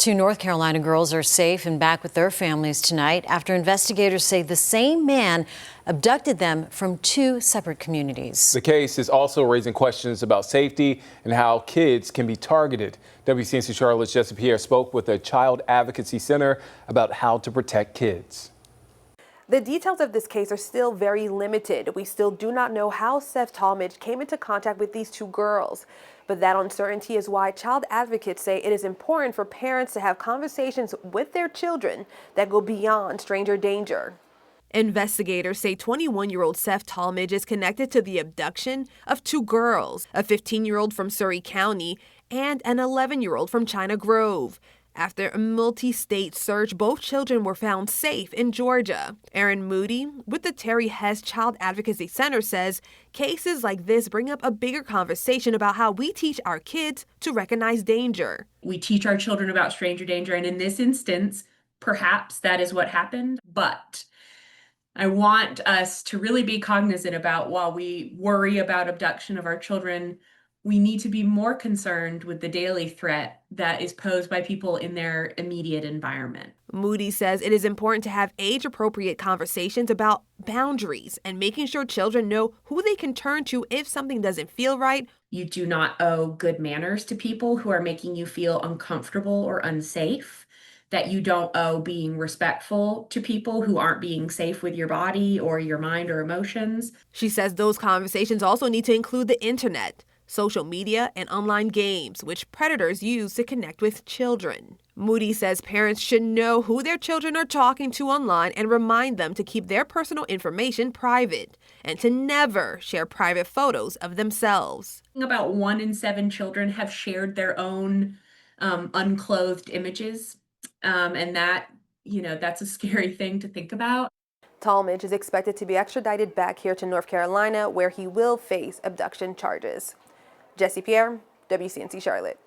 Two North Carolina girls are safe and back with their families tonight after investigators say the same man abducted them from two separate communities. The case is also raising questions about safety and how kids can be targeted. WCNC Charlotte's Jesse Pierre spoke with a child advocacy center about how to protect kids. The details of this case are still very limited. We still do not know how Seth Talmadge came into contact with these two girls. But that uncertainty is why child advocates say it is important for parents to have conversations with their children that go beyond stranger danger. Investigators say 21-year-old Seth Talmadge is connected to the abduction of two girls, a 15-year-old from Surry County and an 11-year-old from China Grove. After a multi-state search, both children were found safe in Georgia. Erin Moody with the Terry Hess Child Advocacy Center says cases like this bring up a bigger conversation about how we teach our kids to recognize danger. We teach our children about stranger danger, and in this instance, perhaps that is what happened. But I want us to really be cognizant about, while we worry about abduction of our children, we need to be more concerned with the daily threat that is posed by people in their immediate environment. Moody says it is important to have age-appropriate conversations about boundaries and making sure children know who they can turn to if something doesn't feel right. You do not owe good manners to people who are making you feel uncomfortable or unsafe. That you don't owe being respectful to people who aren't being safe with your body or your mind or emotions. She says those conversations also need to include the internet, social media, and online games, which predators use to connect with children. Moody says parents should know who their children are talking to online and remind them to keep their personal information private and to never share private photos of themselves. About 1 in 7 children have shared their own unclothed images. And that's a scary thing to think about. Talmadge is expected to be extradited back here to North Carolina, where he will face abduction charges. Jesse Pierre, WCNC Charlotte.